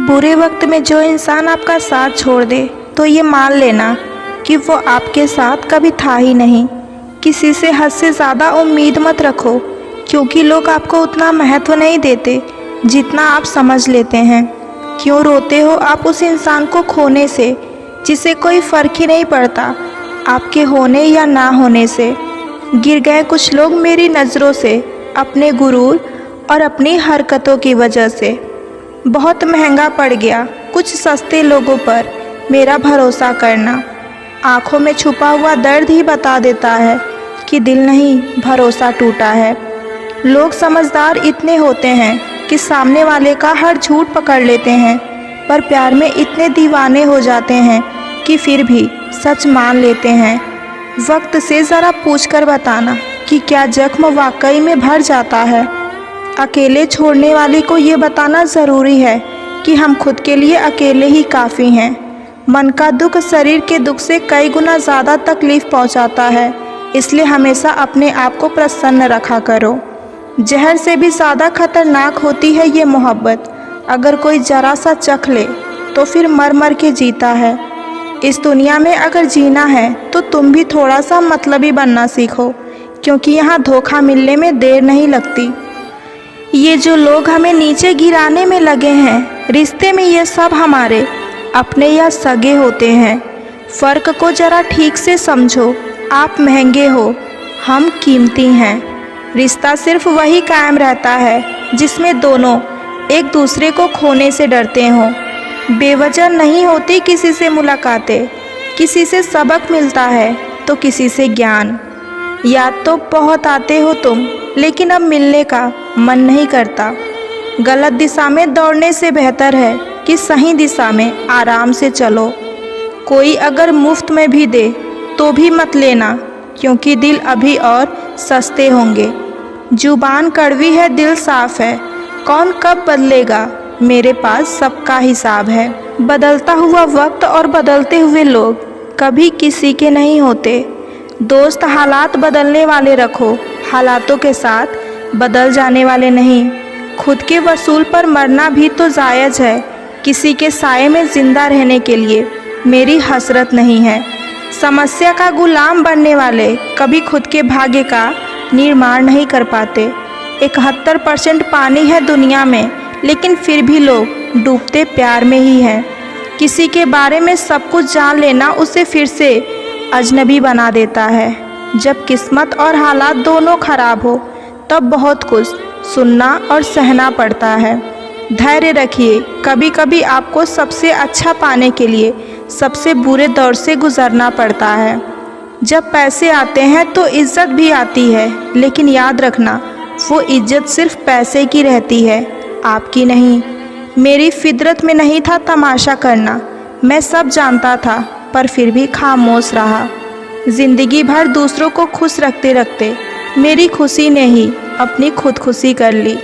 बुरे वक्त में जो इंसान आपका साथ छोड़ दे तो ये मान लेना कि वो आपके साथ कभी था ही नहीं। किसी से हद से ज़्यादा उम्मीद मत रखो, क्योंकि लोग आपको उतना महत्व नहीं देते जितना आप समझ लेते हैं। क्यों रोते हो आप उस इंसान को खोने से जिसे कोई फ़र्क ही नहीं पड़ता आपके होने या ना होने से। गिर गए कुछ लोग मेरी नज़रों से, अपने गुरूर और अपनी हरकतों की वजह से। बहुत महंगा पड़ गया कुछ सस्ते लोगों पर मेरा भरोसा करना। आँखों में छुपा हुआ दर्द ही बता देता है कि दिल नहीं, भरोसा टूटा है। लोग समझदार इतने होते हैं कि सामने वाले का हर झूठ पकड़ लेते हैं, पर प्यार में इतने दीवाने हो जाते हैं कि फिर भी सच मान लेते हैं। वक्त से ज़रा पूछकर बताना कि क्या जख्म वाकई में भर जाता है। अकेले छोड़ने वाले को ये बताना ज़रूरी है कि हम खुद के लिए अकेले ही काफ़ी हैं। मन का दुख शरीर के दुख से कई गुना ज़्यादा तकलीफ़ पहुंचाता है, इसलिए हमेशा अपने आप को प्रसन्न रखा करो। जहर से भी ज़्यादा खतरनाक होती है ये मोहब्बत। अगर कोई ज़रा सा चख ले तो फिर मर मर के जीता है। इस दुनिया में अगर जीना है तो तुम भी थोड़ा सा मतलबी बनना सीखो, क्योंकि यहाँ धोखा मिलने में देर नहीं लगती। ये जो लोग हमें नीचे गिराने में लगे हैं, रिश्ते में ये सब हमारे अपने या सगे होते हैं। फ़र्क को ज़रा ठीक से समझो। आप महंगे हो, हम कीमती हैं। रिश्ता सिर्फ वही कायम रहता है जिसमें दोनों एक दूसरे को खोने से डरते हों। बेवजह नहीं होती किसी से मुलाकातें, किसी से सबक मिलता है तो किसी से ज्ञान। याद तो बहुत आते हो तुम, लेकिन अब मिलने का मन नहीं करता। गलत दिशा में दौड़ने से बेहतर है कि सही दिशा में आराम से चलो। कोई अगर मुफ्त में भी दे तो भी मत लेना, क्योंकि दिल अभी और सस्ते होंगे। जुबान कड़वी है, दिल साफ है। कौन कब बदलेगा, मेरे पास सबका हिसाब है। बदलता हुआ वक्त और बदलते हुए लोग कभी किसी के नहीं होते। दोस्त हालात बदलने वाले रखो, हालातों के साथ बदल जाने वाले नहीं। खुद के वसूल पर मरना भी तो जायज़ है। किसी के साए में ज़िंदा रहने के लिए मेरी हसरत नहीं है। समस्या का गुलाम बनने वाले कभी खुद के भाग्य का निर्माण नहीं कर पाते। 71% पानी है दुनिया में, लेकिन फिर भी लोग डूबते प्यार में ही हैं। किसी के बारे में सब कुछ जान लेना उसे फिर से अजनबी बना देता है। जब किस्मत और हालात दोनों खराब हो तब बहुत कुछ सुनना और सहना पड़ता है। धैर्य रखिए, कभी कभी आपको सबसे अच्छा पाने के लिए सबसे बुरे दौर से गुजरना पड़ता है। जब पैसे आते हैं तो इज़्ज़त भी आती है, लेकिन याद रखना वो इज़्ज़त सिर्फ पैसे की रहती है, आपकी नहीं। मेरी फितरत में नहीं था तमाशा करना, मैं सब जानता था, पर फिर भी खामोश रहा। ज़िंदगी भर दूसरों को खुश रखते रखते मेरी खुशी ने ही अपनी खुदकुशी कर ली।